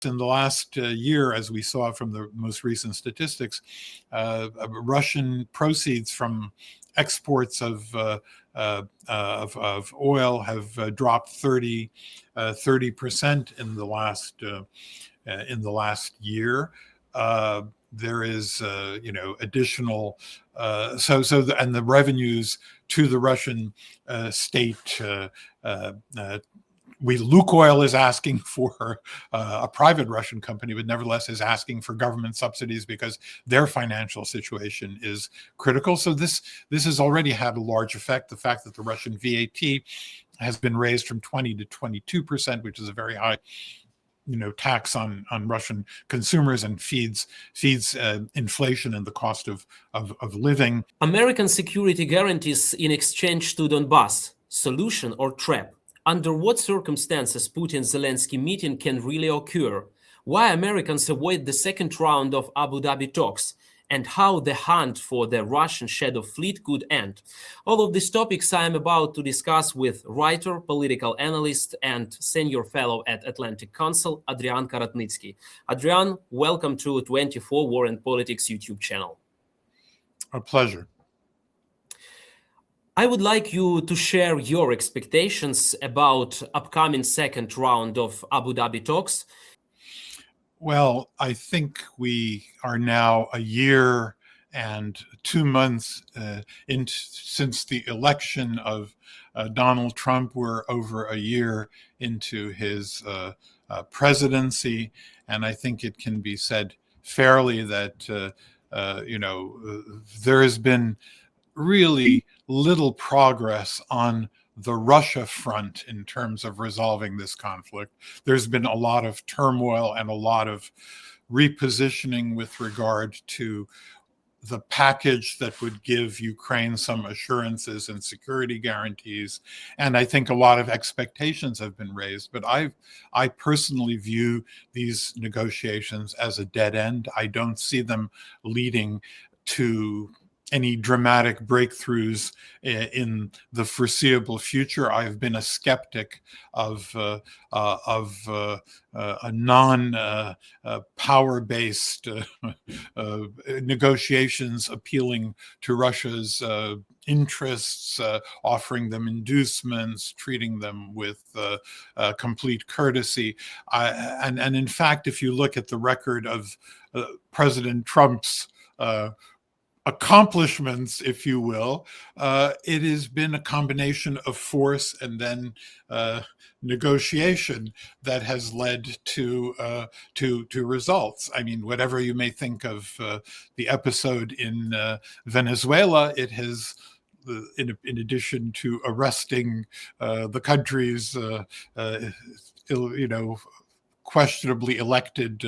in the last year, as we saw from the most recent statistics, Russian proceeds from exports of oil have dropped 30% in the last year. There is, additional, and the revenues to the Russian state. Lukoil is asking for a private Russian company, but nevertheless is asking for government subsidies because their financial situation is critical. So this has already had a large effect. The fact that the Russian VAT has been raised from 20 to 22%, which is a very high tax on Russian consumers and feeds inflation and the cost of living. American security guarantees in exchange to Donbass, solution or trap? Under what circumstances Putin-Zelenskyy meeting can really occur? Why Americans avoid the second round of Abu Dhabi talks? And how the hunt for the Russian shadow fleet could end. All of these topics I am about to discuss with writer, political analyst, and senior fellow at Atlantic Council, Adrian Karatnycky. Adrian, welcome to 24 War and Politics YouTube channel. A pleasure. I would like you to share your expectations about upcoming second round of Abu Dhabi talks. Well, I think we are now a year and 2 months since the election of Donald Trump. We're over a year into his presidency, and I think it can be said fairly that there has been really little progress on the Russia front in terms of resolving this conflict. There's been a lot of turmoil and a lot of repositioning with regard to the package that would give Ukraine some assurances and security guarantees. And I think a lot of expectations have been raised, but I personally view these negotiations as a dead end. I don't see them leading to any dramatic breakthroughs in the foreseeable future. I've been a skeptic of a non-power-based negotiations appealing to Russia's interests, offering them inducements, treating them with complete courtesy. And in fact, if you look at the record of President Trump's accomplishments, if you will, it has been a combination of force and then negotiation that has led to results. I mean, whatever you may think of the episode in Venezuela, it has, in addition to arresting the country's questionably elected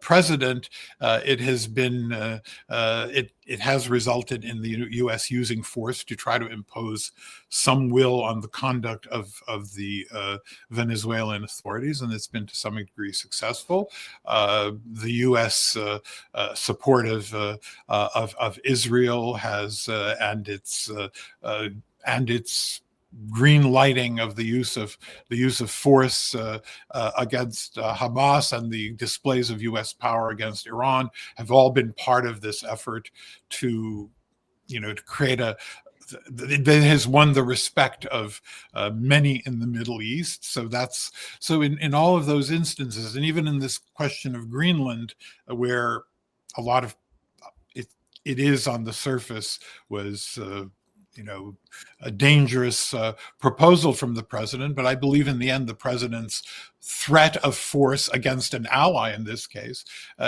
president, it has been it has resulted in the U.S. using force to try to impose some will on the conduct of the Venezuelan authorities, and it's been to some degree successful. The U.S. support of Israel has and its green lighting of the use of force against Hamas and the displays of U.S. power against Iran have all been part of this effort to create that has won the respect of many in the Middle East. So in all of those instances, and even in this question of Greenland, where a lot of it is on the surface was a dangerous proposal from the president, but I believe in the end the president's threat of force against an ally in this case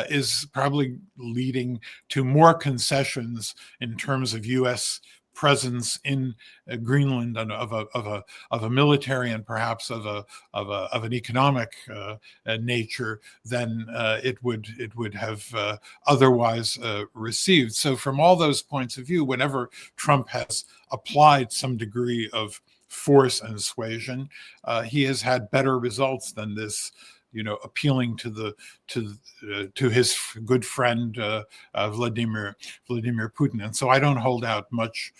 is probably leading to more concessions in terms of U.S. presence in Greenland and of a military and perhaps of an economic nature than it would have otherwise received. So from all those points of view, whenever Trump has applied some degree of force and suasion, he has had better results than this appealing to his good friend Vladimir Putin. And so I don't hold out much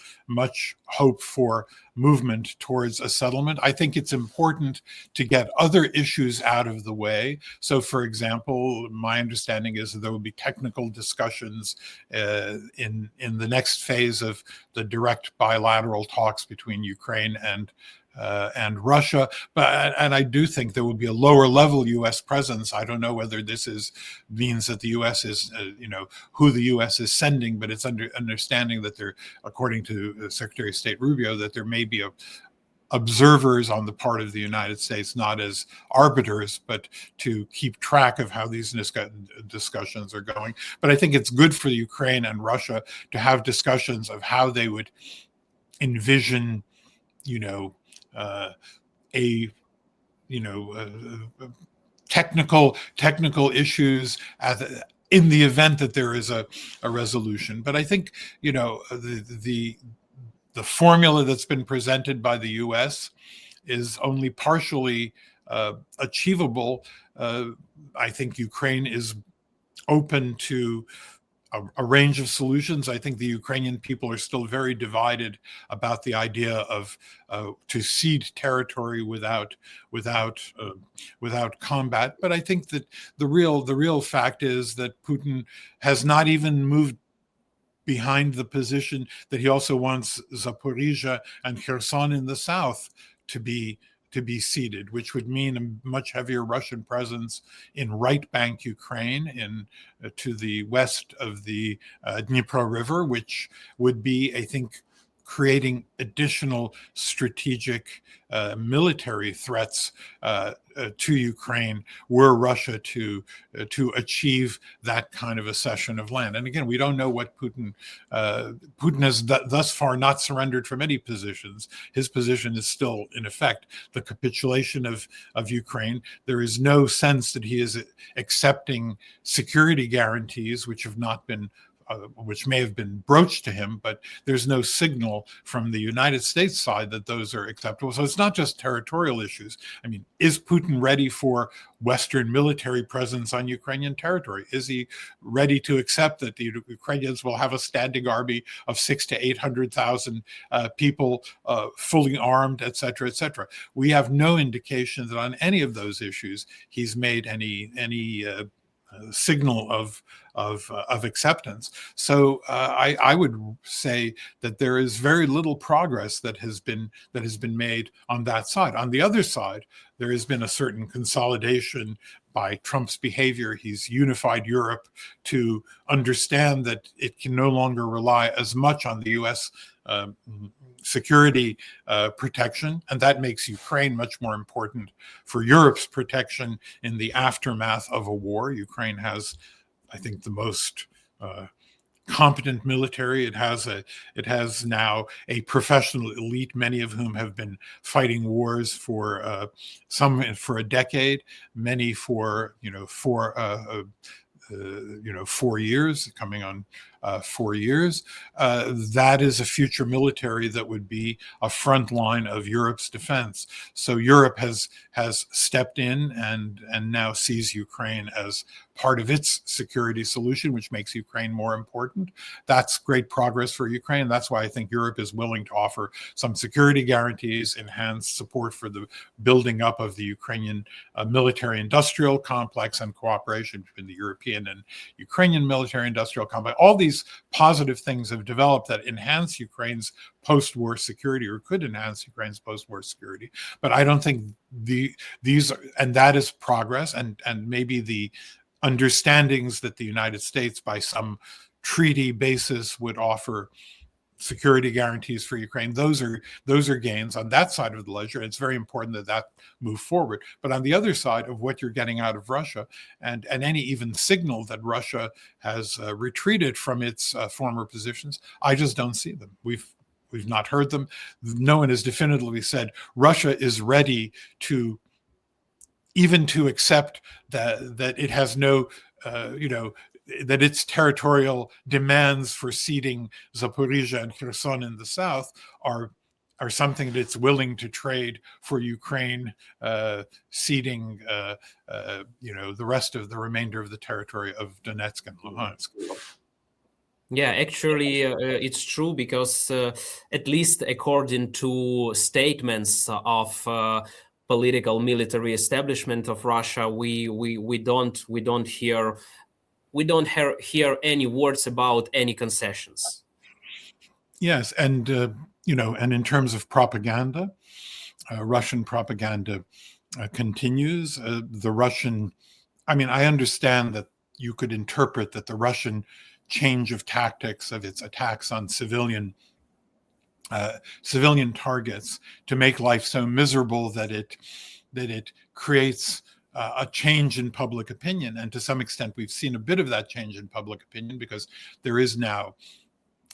hope for movement towards a settlement. I think it's important to get other issues out of the way. So, for example, my understanding is that there will be technical discussions in the next phase of the direct bilateral talks between Ukraine and Russia, and I do think there will be a lower level U.S. presence. I don't know whether this means that the U.S. is, who the U.S. is sending, but it's understanding that there, according to Secretary of State Rubio, that there may be observers on the part of the United States, not as arbiters, but to keep track of how these discussions are going. But I think it's good for Ukraine and Russia to have discussions of how they would envision, technical issues in the event that there is a resolution. But I think the formula that's been presented by the U.S. is only partially achievable. I think Ukraine is open to a range of solutions. I think the Ukrainian people are still very divided about the idea of to cede territory without combat. But I think that the real fact is that Putin has not even moved behind the position that he also wants Zaporizhia and Kherson in the south to be ceded, which would mean a much heavier Russian presence in right bank Ukraine, to the west of the Dnipro River, which would be, I think, creating additional strategic military threats to Ukraine were Russia to achieve that kind of a cession of land. And again, we don't know what Putin has thus far not surrendered from any positions. His position is still in effect the capitulation of Ukraine. There is no sense that he is accepting security guarantees which have not been which may have been broached to him, but there's no signal from the United States side that those are acceptable. So it's not just territorial issues. I mean, is Putin ready for Western military presence on Ukrainian territory? Is he ready to accept that the Ukrainians will have a standing army of 600,000 to 800,000 people, fully armed, et cetera, et cetera? We have no indication that on any of those issues he's made any signal of acceptance. So I would say that there is very little progress that has been made on that side. On the other side, there has been a certain consolidation by Trump's behavior. He's unified Europe to understand that it can no longer rely as much on the U.S. Security protection, and that makes Ukraine much more important for Europe's protection in the aftermath of a war. Ukraine has, I think, the most competent military. It has now a professional elite, many of whom have been fighting wars for some for a decade, many for 4 years, coming on 4 years. That is a future military that would be a front line of Europe's defense. So Europe has stepped in and now sees Ukraine as part of its security solution, which makes Ukraine more important. That's great progress for Ukraine. That's why I think Europe is willing to offer some security guarantees, enhanced support for the building up of the Ukrainian military-industrial complex, and cooperation between the European and Ukrainian military-industrial complex. All these positive things have developed that enhance Ukraine's post-war security, or could enhance Ukraine's post-war security. But I don't think these, and that is progress, and maybe the understandings that the United States, by some treaty basis, would offer security guarantees for Ukraine. Those are gains on that side of the ledger. It's very important that move forward. But on the other side of what you're getting out of Russia, and any even signal that Russia has retreated from its former positions, I just don't see them. We've not heard them. No one has definitively said Russia is ready to accept that it has no, that its territorial demands for ceding Zaporizhia and Kherson in the south are are something that it's willing to trade for Ukraine ceding, the remainder of the territory of Donetsk and Luhansk. Yeah, actually, it's true because at least according to statements of political military establishment of Russia, we don't hear any words about any concessions. Yes, and and in terms of propaganda, Russian propaganda continues. I understand that you could interpret that the Russian change of tactics of its attacks on civilian targets to make life so miserable that it creates a change in public opinion. And to some extent, we've seen a bit of that change in public opinion, because there is now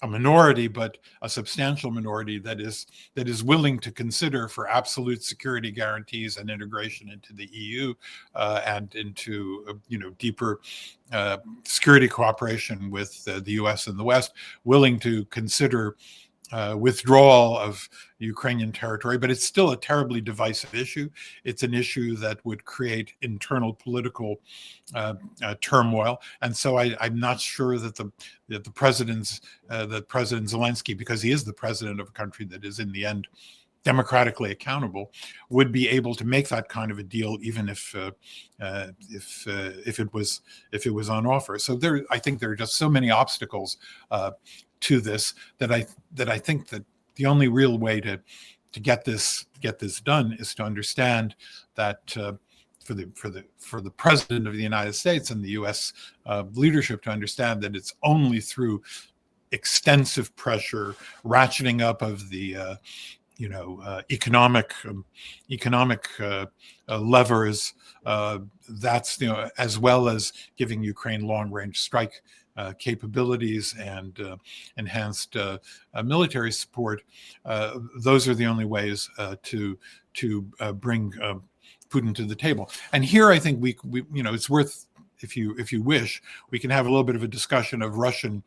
a minority, but a substantial minority that is willing to consider for absolute security guarantees and integration into the EU and into deeper security cooperation with the US and the West, willing to consider withdrawal of Ukrainian territory. But it's still a terribly divisive issue. It's an issue that would create internal political turmoil, and so I'm not sure that President Zelenskyy, because he is the president of a country that is in the end democratically accountable, would be able to make that kind of a deal, even if it was on offer. So I think there are just so many obstacles to this that I think that the only real way to get this done is to understand that for the president of the United States and the U.S. Leadership to understand that it's only through extensive pressure, ratcheting up of the economic levers, that's as well as giving Ukraine long-range strike capabilities and enhanced military support. Those are the only ways to bring Putin to the table. And here, I think we it's worth, if you wish, we can have a little bit of a discussion of Russian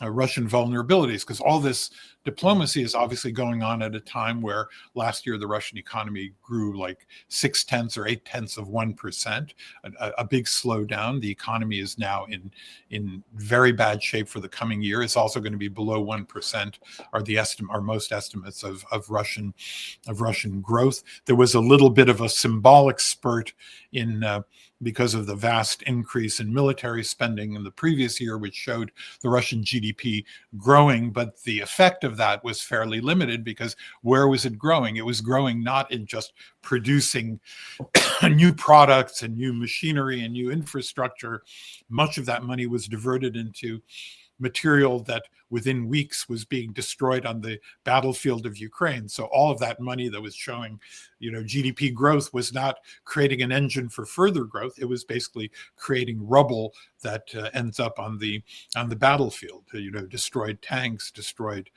vulnerabilities, because all this diplomacy is obviously going on at a time where last year the Russian economy grew like 0.6 or 0.8%, a big slowdown. The economy is now in very bad shape for the coming year. It's also going to be below 1%, are most estimates of Russian growth. There was a little bit of a symbolic spurt because of the vast increase in military spending in the previous year, which showed the Russian GDP growing, but the effect of that was fairly limited, because where was it growing? It was growing not in just producing new products and new machinery and new infrastructure. Much of that money was diverted into material that within weeks was being destroyed on the battlefield of Ukraine. So all of that money that was showing, GDP growth was not creating an engine for further growth. It was basically creating rubble that ends up on the battlefield. Destroyed tanks, destroyed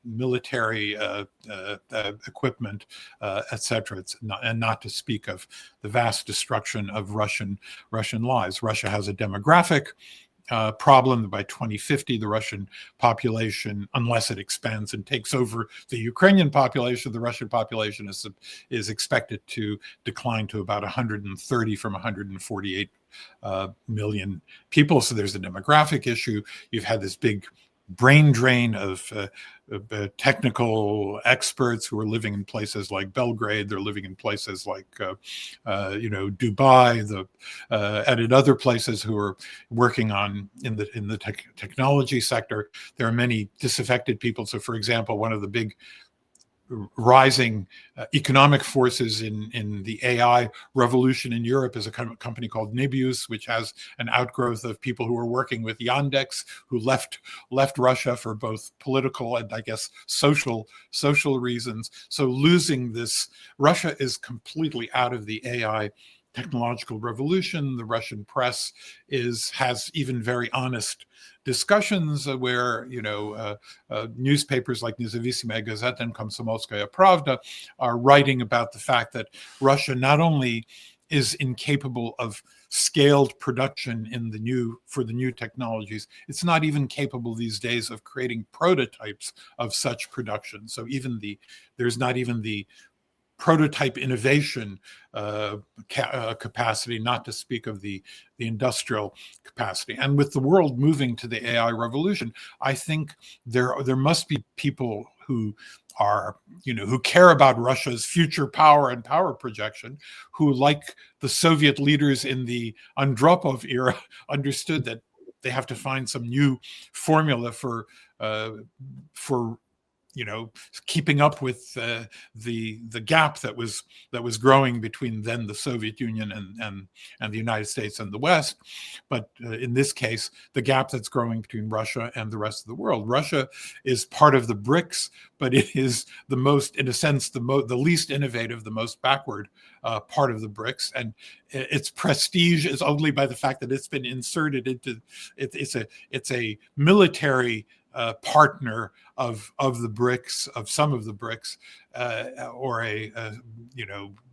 military equipment, etc. And not to speak of the vast destruction of Russian lives. Russia has a demographic problem. By 2050, the Russian population, unless it expands and takes over the Ukrainian population, the Russian population is expected to decline to about 130 from 148 million people. So there's a demographic issue. You've had this big brain drain of technical experts who are living in places like Belgrade. They're living in places like Dubai, and in other places who are working in the technology sector. There are many disaffected people. So, for example, one of the big rising economic forces in the AI revolution in Europe is a company called Nebius, which has an outgrowth of people who are working with Yandex, who left Russia for both political and, I guess, social reasons. So losing this, Russia is completely out of the AI technological revolution. The Russian press has even very honest discussions where newspapers like Nezavissimaya Gazeta and Komsomolskaya Pravda are writing about the fact that Russia not only is incapable of scaled production for the new technologies. It's not even capable these days of creating prototypes of such production. So there's not even the prototype innovation capacity, not to speak of the industrial capacity. And with the world moving to the AI revolution, I think there must be people who care about Russia's future power and power projection, who, like the Soviet leaders in the Andropov era, understood that they have to find some new formula for keeping up with the gap that was growing between then the Soviet Union and the United States and the West. But in this case, the gap that's growing between Russia and the rest of the world. Russia is part of the BRICS, but it is the most, in a sense, the least innovative, the most backward part of the BRICS, and its prestige is only by the fact that it's been inserted into it's a military partner of the BRICS, of some of the BRICS, or a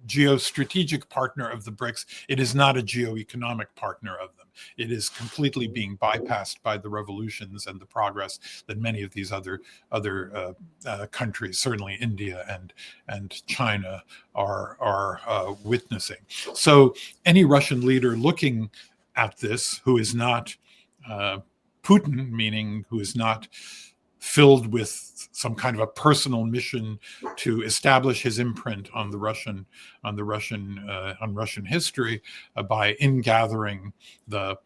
geostrategic partner of the BRICS. It is not a geoeconomic partner of them. It is completely being bypassed by the revolutions and the progress that many of these other countries, certainly India and China, are witnessing. So any Russian leader looking at this, who is not Putin, meaning who is not filled with some kind of a personal mission to establish his imprint on Russian history by ingathering the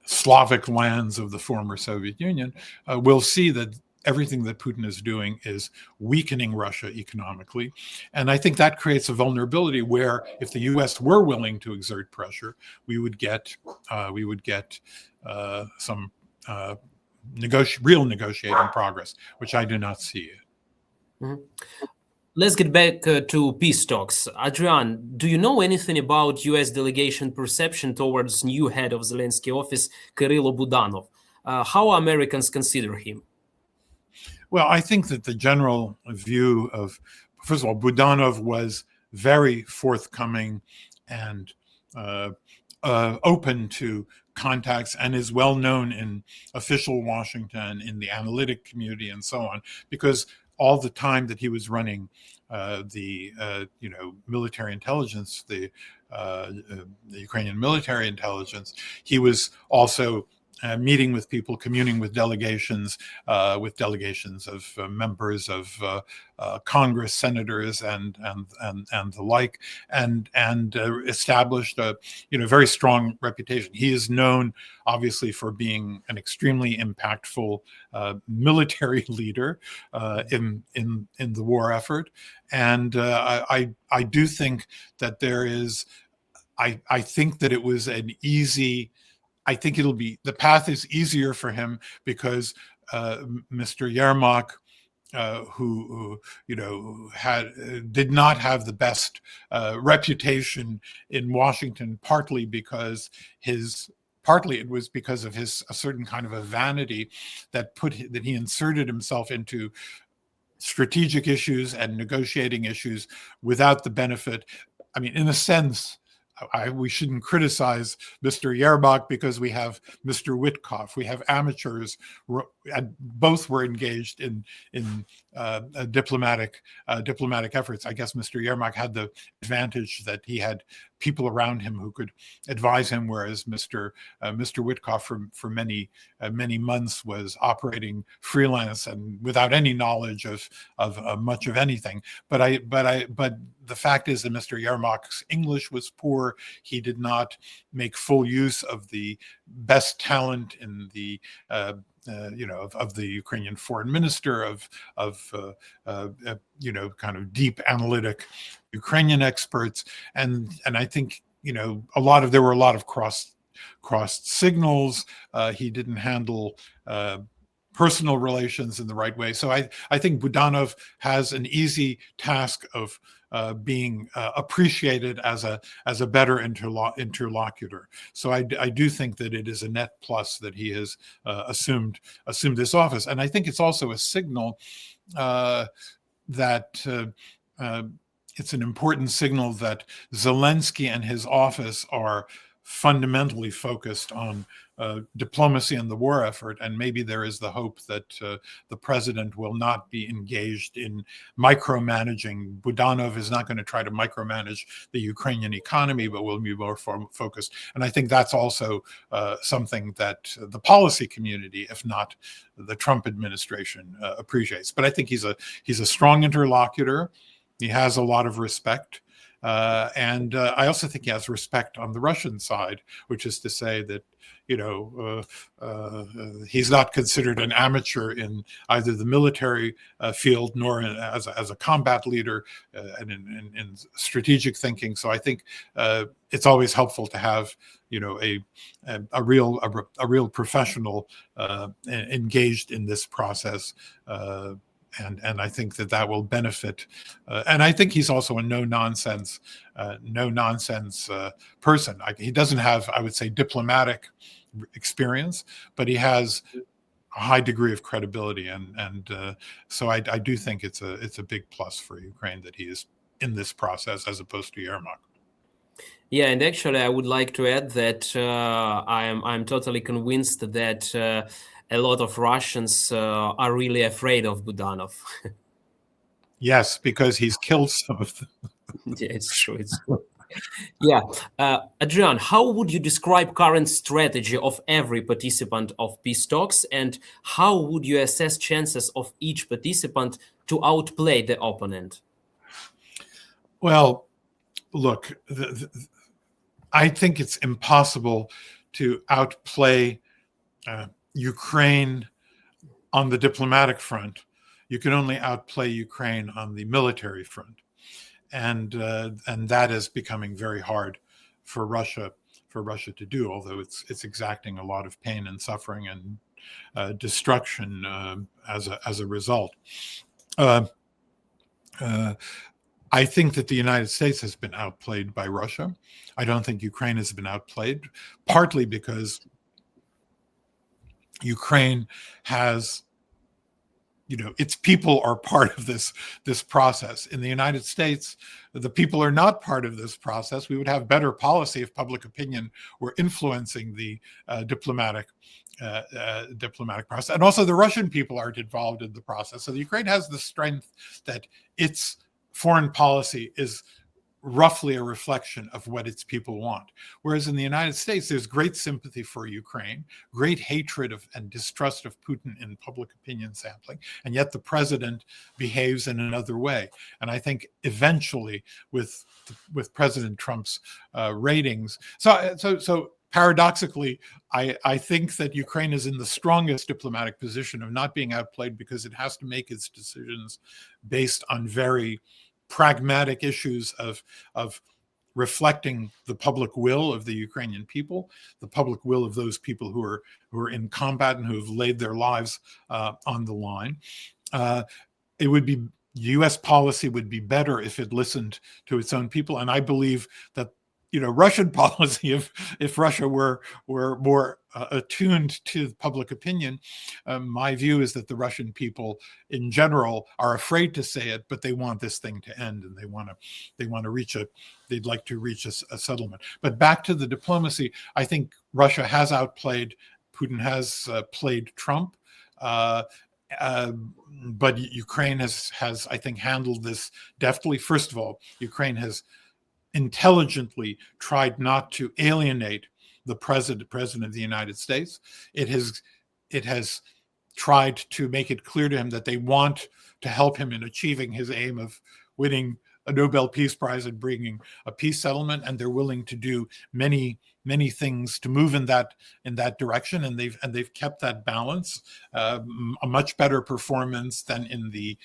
Slavic lands of the former Soviet Union, will see that everything that Putin is doing is weakening Russia economically. And I think that creates a vulnerability where, if the US were willing to exert pressure, we would get some real negotiating progress, which I do not see yet. Mm-hmm. Let's get back to peace talks. Adrian, do you know anything about US delegation perception towards new head of Zelensky office, Kirill Budanov? How Americans consider him? Well, I think that the general view of, first of all, Budanov was very forthcoming and open to contacts, and is well known in official Washington, in the analytic community, and so on, because all the time that he was running the military intelligence, the Ukrainian military intelligence, he was also meeting with people, communing with delegations of members of Congress, senators, and the like, and established a very strong reputation. He is known, obviously, for being an extremely impactful military leader in the war effort, and I do think that there is. I think that it was an easy. I think the path is easier for him because Mr. Yermak, who did not have the best reputation in Washington, partly it was because of a certain kind of a vanity that he inserted himself into strategic issues and negotiating issues without the benefit. I mean, in a sense, we shouldn't criticize Mr. Yermak because we have Mr. Witkoff. We have amateurs, and both were engaged in diplomatic efforts. I guess Mr. Yermak had the advantage that he had people around him who could advise him, whereas Mr. Witkoff for many months was operating freelance and without any knowledge of much of anything. But the fact is that Mr. Yermak's English was poor. He did not make full use of the best talent in the of the Ukrainian foreign minister, of kind of deep analytic Ukrainian experts, and I think there were a lot of crossed signals. He didn't handle personal relations in the right way. So I think Budanov has an easy task of being appreciated as a better interlocutor. So I do think that it is a net plus that he has assumed this office, and I think it's also a signal that it's an important signal that Zelensky and his office are fundamentally focused on diplomacy and the war effort, and maybe there is the hope that the president will not be engaged in micromanaging. Budanov is not going to try to micromanage the Ukrainian economy, but will be more focused. And I think that's also something that the policy community, if not the Trump administration, appreciates. But I think he's a strong interlocutor. He has a lot of respect. And I also think he has respect on the Russian side, which is to say that, he's not considered an amateur in either the military field nor as a combat leader and in strategic thinking. So I think it's always helpful to have, a real professional engaged in this process. And I think that will benefit. And I think he's also a no-nonsense person. He doesn't have, I would say, diplomatic experience, but he has a high degree of credibility. And so I do think it's a big plus for Ukraine that he is in this process as opposed to Yermak. Yeah, and actually, I would like to add that I'm totally convinced that a lot of Russians are really afraid of Budanov. Yes, because he's killed some of them. Yeah, it's true. It's true. Yeah. Adrian, how would you describe current strategy of every participant of peace talks, and how would you assess chances of each participant to outplay the opponent? Well, look, I think it's impossible to outplay Ukraine on the diplomatic front. You can only outplay Ukraine on the military front, and that is becoming very hard for Russia to do. Although it's exacting a lot of pain and suffering and destruction as a result. I think that the United States has been outplayed by Russia. I don't think Ukraine has been outplayed, partly because Ukraine has, its people are part of this process. In the United States, the people are not part of this process. We would have better policy if public opinion were influencing the diplomatic process. And also the Russian people aren't involved in the process. So the Ukraine has the strength that its foreign policy is roughly a reflection of what its people want. Whereas in the United States, there's great sympathy for Ukraine, great hatred of and distrust of Putin in public opinion sampling, and yet the president behaves in another way. And I think eventually with President Trump's ratings, so paradoxically, I think that Ukraine is in the strongest diplomatic position of not being outplayed because it has to make its decisions based on very pragmatic issues of reflecting the public will of the Ukrainian people, the public will of those people who are in combat and who have laid their lives on the line. It would be U.S. policy would be better if it listened to its own people, and I believe that Russian policy, if Russia were more attuned to public opinion, my view is that the Russian people in general are afraid to say it, but they want this thing to end, and they'd like to reach a settlement. But back to the diplomacy, I think Russia has outplayed, Putin has played Trump. But Ukraine has I think handled this deftly. First of all, Ukraine has intelligently tried not to alienate the president of the United States. It has tried to make it clear to him that they want to help him in achieving his aim of winning a Nobel Peace Prize and bringing a peace settlement, and they're willing to do many things to move in that direction, and they've kept that balance. A much better performance than in the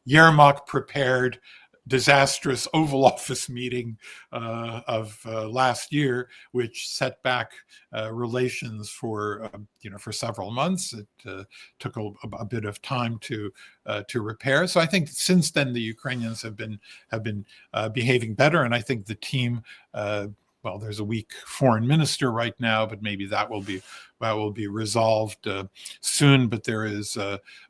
Yermak prepared disastrous Oval Office meeting of last year, which set back relations for several months. It took a bit of time to repair. So I think since then the Ukrainians have been behaving better, and I think the team well, there's a weak foreign minister right now, but maybe that will be resolved soon. But there is,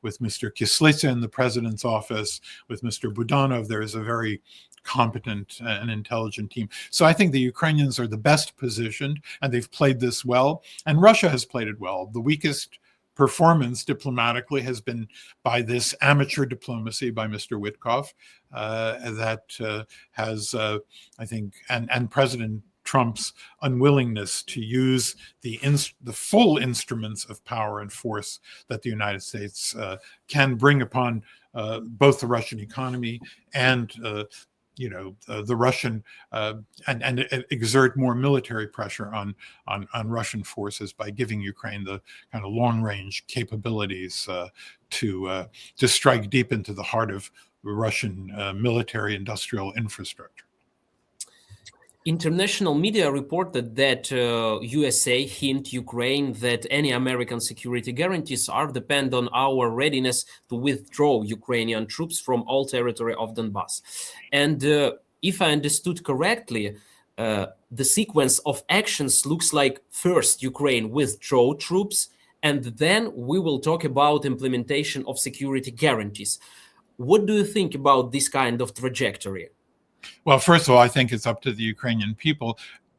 with Mr. Kislitsa in the president's office, with Mr. Budanov, there is a very competent and intelligent team. So I think the Ukrainians are the best positioned, and they've played this well. And Russia has played it well. The weakest performance diplomatically has been by this amateur diplomacy by Mr. Witkoff that has, I think, and President Trump's unwillingness to use the full instruments of power and force that the United States can bring upon both the Russian economy and the Russian and exert more military pressure on Russian forces by giving Ukraine the kind of long-range capabilities to strike deep into the heart of Russian military industrial infrastructure. International media reported that USA hint Ukraine that any American security guarantees are dependent on our readiness to withdraw Ukrainian troops from all territory of Donbass. And if I understood correctly, the sequence of actions looks like first Ukraine withdraw troops, and then we will talk about implementation of security guarantees. What do you think about this kind of trajectory? Well, first of all, I think it's up to the Ukrainian people.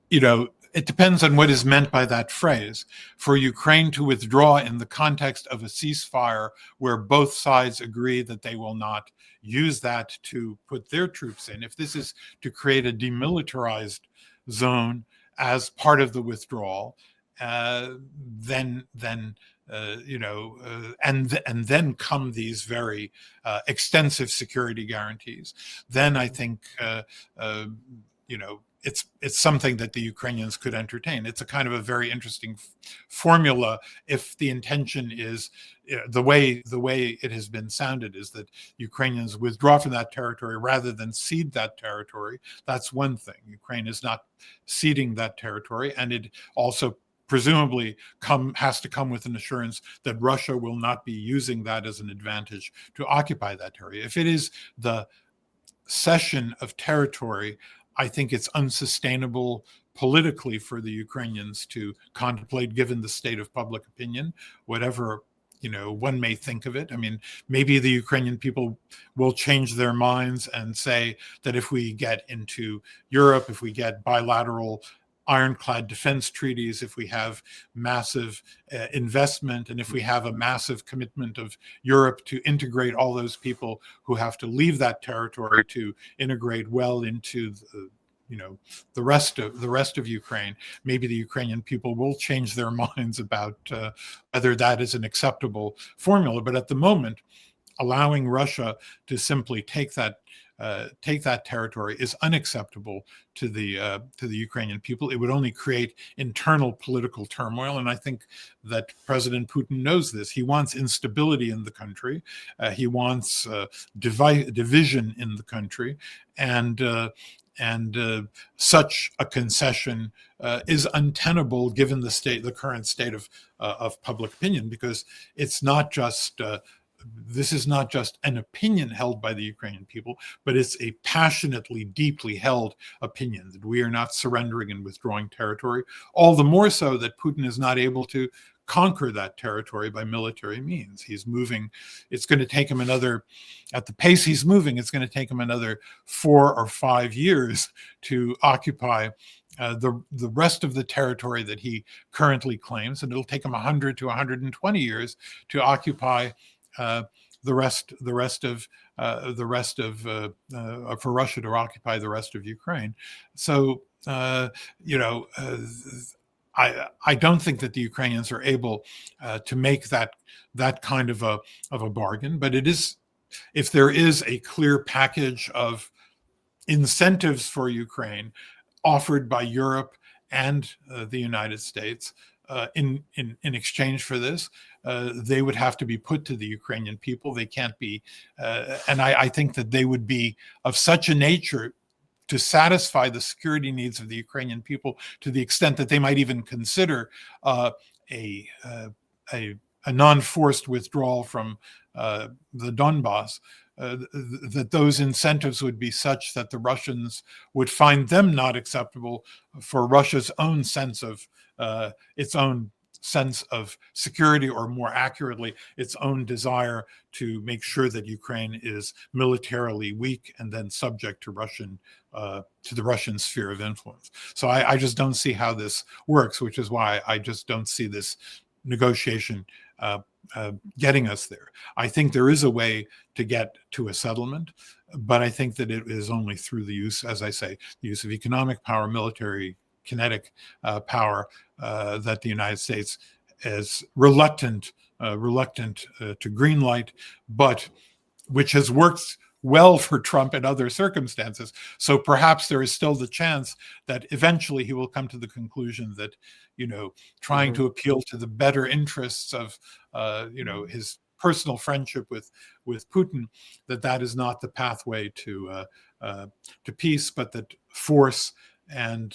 It depends on what is meant by that phrase. For Ukraine to withdraw in the context of a ceasefire where both sides agree that they will not use that to put their troops in, if this is to create a demilitarized zone as part of the withdrawal, then then come these very extensive security guarantees. Then I think it's something that the Ukrainians could entertain. It's a kind of a very interesting formula if the intention is the way it has been sounded is that Ukrainians withdraw from that territory rather than cede that territory. That's one thing. Ukraine is not ceding that territory, and it also presumably has to come with an assurance that Russia will not be using that as an advantage to occupy that territory. If it is the cession of territory, I think it's unsustainable politically for the Ukrainians to contemplate, given the state of public opinion, whatever one may think of it. I mean, maybe the Ukrainian people will change their minds and say that if we get into Europe, if we get bilateral ironclad defense treaties, if we have massive investment, and if we have a massive commitment of Europe to integrate all those people who have to leave that territory to integrate well into the rest of Ukraine, maybe the Ukrainian people will change their minds about whether that is an acceptable formula. But at the moment, allowing Russia to simply take that territory is unacceptable to the Ukrainian people. It would only create internal political turmoil, and I think that President Putin knows this. He wants instability in the country. He wants division in the country, and such a concession is untenable given the current state of public opinion, because it's not just. This is not just an opinion held by the Ukrainian people, but it's a passionately, deeply held opinion that we are not surrendering and withdrawing territory, all the more so that Putin is not able to conquer that territory by military means. He's moving. It's going to take him at the pace he's moving, it's going to take him another 4 or 5 years to occupy the rest of the territory that he currently claims, and it'll take him 100 to 120 years to occupy for Russia to occupy the rest of Ukraine. So I don't think that the Ukrainians are able to make that kind of a bargain. But it is, if there is a clear package of incentives for Ukraine offered by Europe and the United States in exchange for this, they would have to be put to the Ukrainian people. They can't be, and I think that they would be of such a nature to satisfy the security needs of the Ukrainian people, to the extent that they might even consider a non-forced withdrawal from the Donbas, that those incentives would be such that the Russians would find them not acceptable for Russia's own sense of its own sense of security, or more accurately, its own desire to make sure that Ukraine is militarily weak and then subject to the Russian sphere of influence. So I just don't see how this works, which is why I just don't see this negotiation getting us there. I think there is a way to get to a settlement, but I think that it is only through the use, as I say, the use of economic power, military, kinetic power, that the United States is reluctant to greenlight, but which has worked well for Trump in other circumstances. So perhaps there is still the chance that eventually he will come to the conclusion that, trying to appeal to the better interests of, his personal friendship with Putin, that is not the pathway to peace, but that force and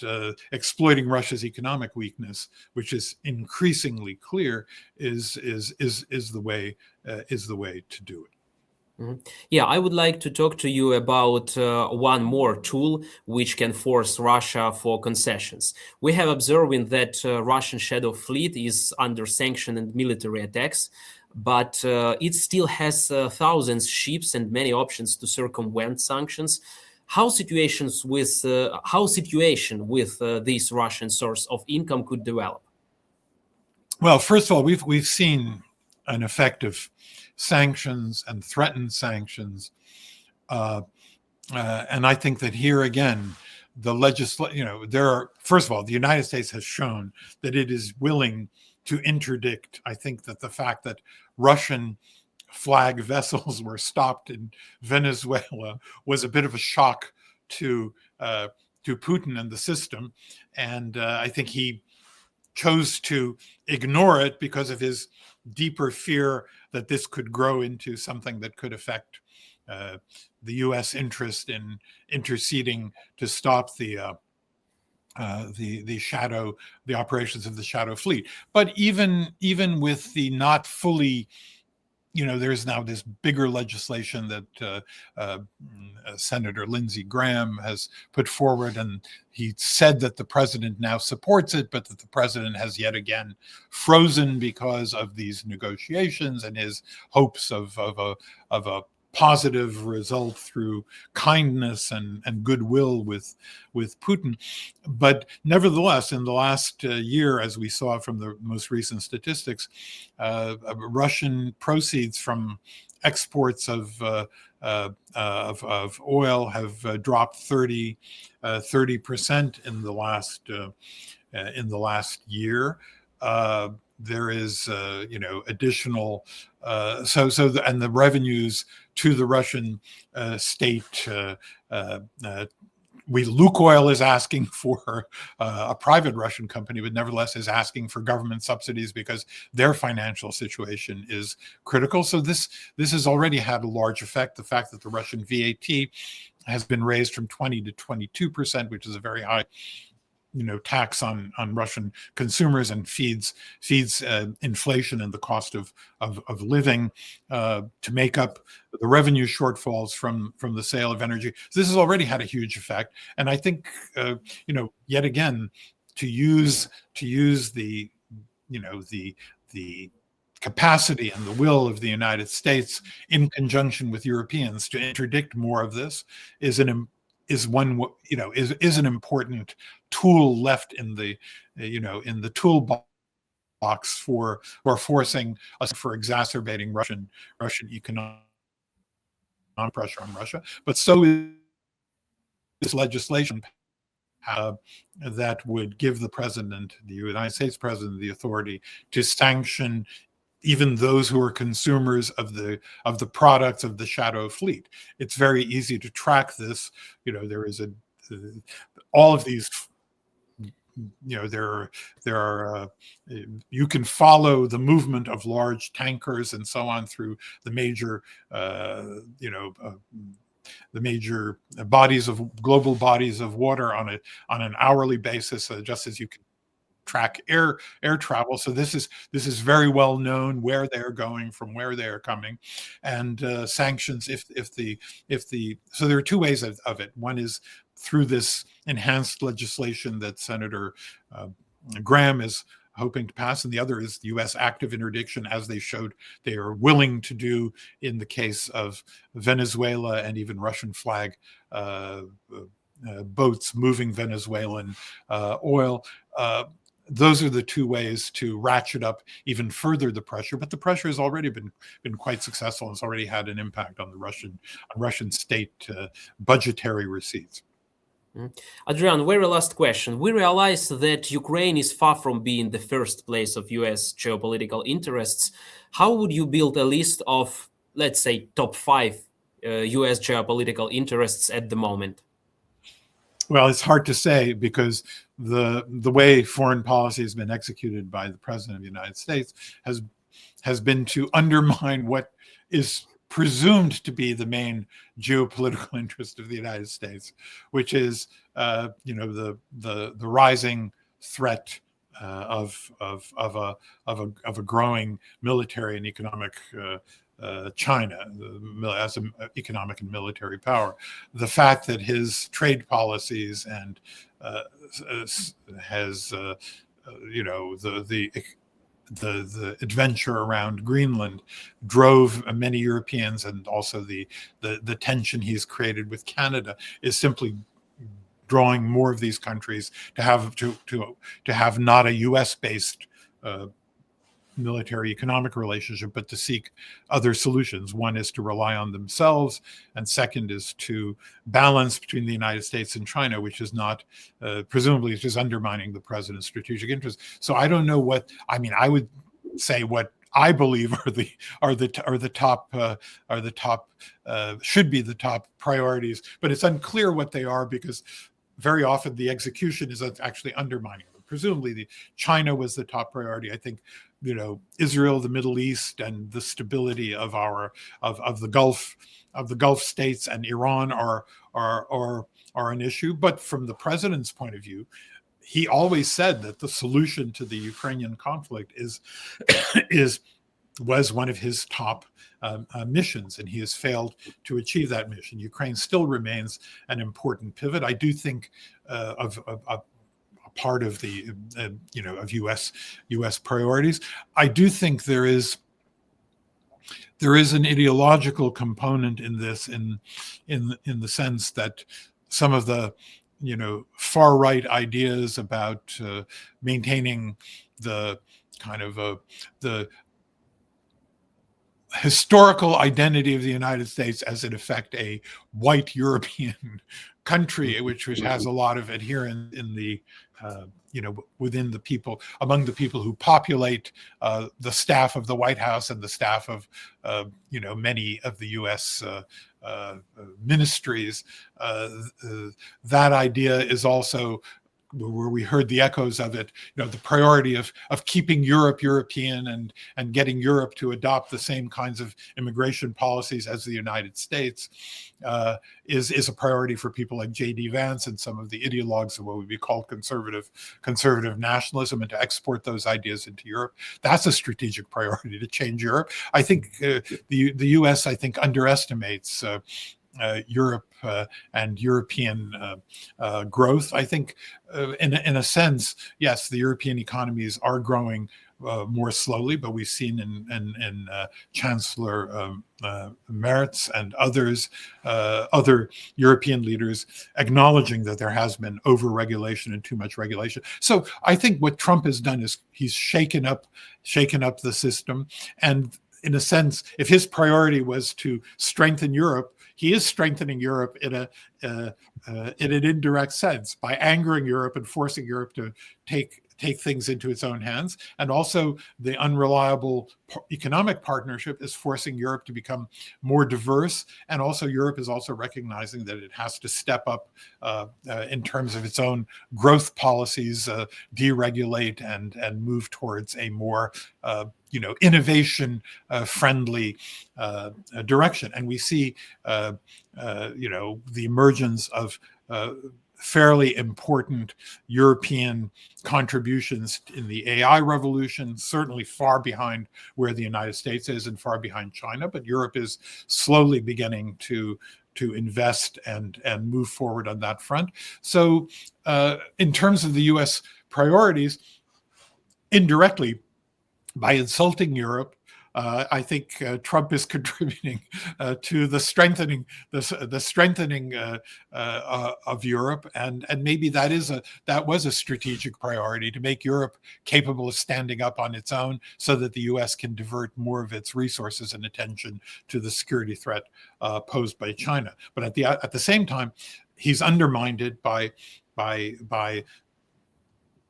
exploiting Russia's economic weakness, which is increasingly clear, is the way to do it. Yeah, I would like to talk to you about one more tool which can force Russia for concessions. We have observing that Russian shadow fleet is under sanction and military attacks, but it still has thousands of ships and many options to circumvent sanctions. How situation with this Russian source of income could develop? Well, first of all, we've seen an effect of sanctions and threatened sanctions, and I think that here again, first of all, the United States has shown that it is willing to interdict. I think that the fact that Russian flag vessels were stopped in Venezuela was a bit of a shock to Putin and the system, and I think he chose to ignore it because of his deeper fear that this could grow into something that could affect the U.S. interest in interceding to stop the operations of the shadow fleet. But even with the not fully, there's now this bigger legislation that Senator Lindsey Graham has put forward, and he said that the president now supports it, but that the president has yet again frozen because of these negotiations and his hopes of a positive result through kindness and goodwill with Putin. But nevertheless, in the last year, as we saw from the most recent statistics, Russian proceeds from exports of oil have dropped 30% in the last year. There is, additional, and the revenues to the Russian state. Lukoil is asking for a private Russian company, but nevertheless is asking for government subsidies because their financial situation is critical. So this has already had a large effect. The fact that the Russian VAT has been raised from 20 to 22%, which is a very high tax on Russian consumers, and feeds inflation and the cost of living to make up the revenue shortfalls from the sale of energy. So this has already had a huge effect, and I think yet again to use the capacity and the will of the United States in conjunction with Europeans to interdict more of this is an important tool left in the toolbox for forcing us, for exacerbating Russian economic pressure on Russia. But so is this legislation that would give the United States president, the authority to sanction even those who are consumers of the products of the shadow fleet. It's very easy to track this. There is all of these. There are you can follow the movement of large tankers and so on through the major global bodies of water on an hourly basis, just as you can track air travel. So this is very well known where they're going, from where they are coming, and sanctions if the so there are two ways of it. One is through this enhanced legislation that Senator Graham is hoping to pass, and the other is U.S. active interdiction, as they showed they are willing to do in the case of Venezuela and even Russian flag boats moving Venezuelan oil. Those are the two ways to ratchet up even further the pressure, but the pressure has already been quite successful. It's already had an impact on the Russian state budgetary receipts. Adrian, very last question. We realize that Ukraine is far from being the first place of US geopolitical interests. How would you build a list of, let's say, top 5 US geopolitical interests at the moment? Well, it's hard to say, because the way foreign policy has been executed by the President of the United States has been to undermine what is presumed to be the main geopolitical interest of the United States, which is the rising threat of a growing military and economic China as an economic and military power. The fact that his trade policies and has the adventure around Greenland drove many Europeans, and also the tension he's created with Canada is simply drawing more of these countries to have not a U.S. based military economic relationship, but to seek other solutions. One is to rely on themselves, and second is to balance between the United States and China, which is not presumably it's just undermining the president's strategic interests. So I don't know what I mean. I would say what I believe are the top should be the top priorities, but it's unclear what they are, because very often the execution is actually undermining them. Presumably, China was the top priority. I think Israel, the Middle East, and the stability of the Gulf states and Iran are an issue. But from the president's point of view, he always said that the solution to the Ukrainian conflict was one of his top missions, and he has failed to achieve that mission. Ukraine still remains an important pivot. I do think of part of the of U.S. priorities. I do think there is an ideological component in this, in the sense that some of the far right ideas about maintaining the kind of the historical identity of the United States as, in effect, a white European country, which has a lot of adherents in the within the people, among the people who populate the staff of the White House and the staff of many of the U.S. Ministries. That idea is also, where we heard the echoes of it, the priority of keeping Europe European and getting Europe to adopt the same kinds of immigration policies as the United States is a priority for people like J.D. Vance and some of the ideologues of what would be called conservative nationalism, and to export those ideas into Europe. That's a strategic priority, to change Europe. I think the U.S. underestimates Europe and European growth. I think, in a sense, yes, the European economies are growing more slowly, but we've seen in Chancellor Merz and other European leaders acknowledging that there has been over-regulation and too much regulation. So I think what Trump has done is he's shaken up the system, and in a sense, if his priority was to strengthen Europe, he is strengthening Europe in an indirect sense by angering Europe and forcing Europe to take things into its own hands. And also, the unreliable economic partnership is forcing Europe to become more diverse. And also, Europe is also recognizing that it has to step up in terms of its own growth policies, deregulate and move towards a more innovation friendly direction. And we see the emergence of fairly important European contributions in the AI revolution, certainly far behind where the United States is and far behind China, but Europe is slowly beginning to invest and move forward on that front. So in terms of the US priorities, indirectly, by insulting Europe, I think Trump is contributing to the strengthening of Europe, and maybe that was a strategic priority, to make Europe capable of standing up on its own, so that the U.S. can divert more of its resources and attention to the security threat posed by China. But at the same time, he's undermined it by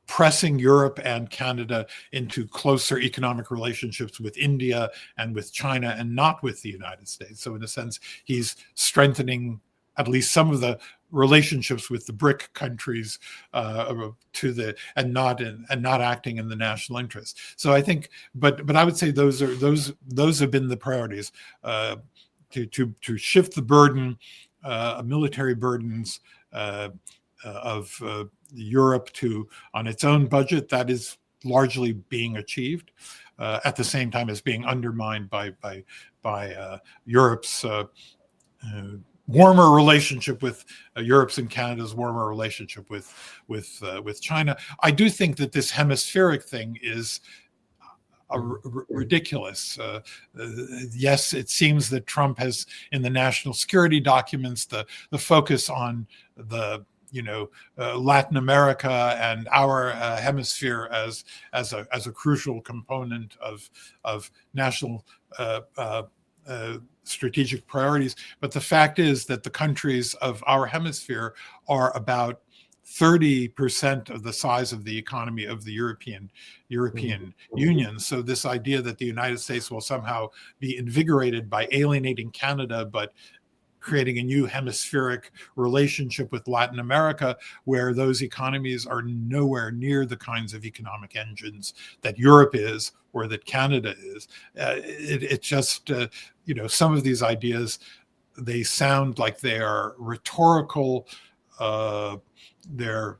pressing Europe and Canada into closer economic relationships with India and with China, and not with the United States. So in a sense, he's strengthening at least some of the relationships with the BRIC countries and not acting in the national interest. So I think, but I would say those have been the priorities, to shift the burden, military burdens of Europe on its own budget. That is largely being achieved, at the same time as being undermined by Europe's warmer relationship with Europe's and Canada's warmer relationship with China. I do think that this hemispheric thing is ridiculous. Yes, it seems that Trump has, in the national security documents, the focus on the Latin America and our hemisphere as a crucial component of national strategic priorities. But the fact is that the countries of our hemisphere are about 30% of the size of the economy of the European Union. So this idea that the United States will somehow be invigorated by alienating Canada, but creating a new hemispheric relationship with Latin America, where those economies are nowhere near the kinds of economic engines that Europe is or that Canada is. It just, some of these ideas, they sound like they are rhetorical, they're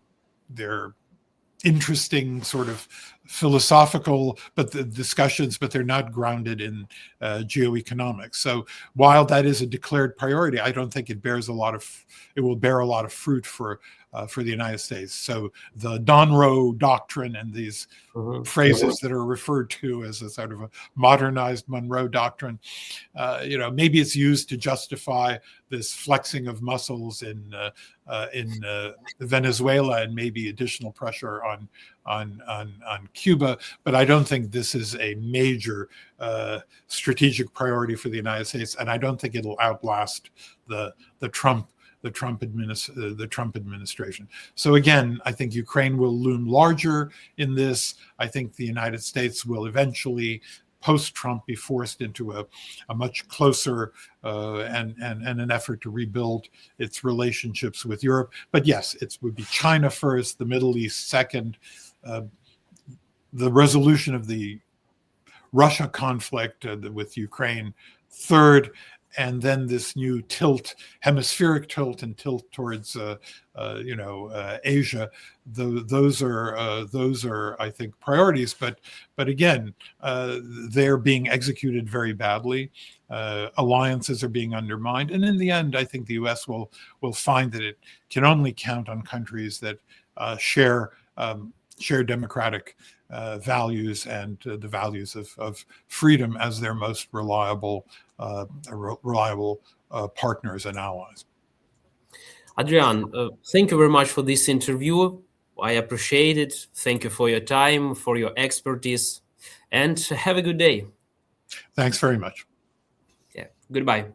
interesting, sort of philosophical, but the discussions, but they're not grounded in geoeconomics. So while that is a declared priority, I don't think it will bear a lot of fruit for the United States. So the Monroe Doctrine and these phrases that are referred to as a sort of a modernized Monroe Doctrine, maybe it's used to justify this flexing of muscles in Venezuela, and maybe additional pressure on Cuba. But I don't think this is a major strategic priority for the United States, and I don't think it'll outlast the Trump administration. So again, I think Ukraine will loom larger in this. I think the United States will eventually, post-Trump, be forced into a much closer and an effort to rebuild its relationships with Europe. But yes, it would be China first, the Middle East second, the resolution of the Russia conflict with Ukraine third, and then this new hemispheric tilt towards Asia. Those are I think priorities, but again, they're being executed very badly. Alliances are being undermined, and in the end, I think the U.S. will find that it can only count on countries that share democratic values and the values of freedom as their most reliable partners and allies. Adrian, thank you very much for this interview. I appreciate it. Thank you for your time, for your expertise, and have a good day. Thanks very much. Yeah, goodbye.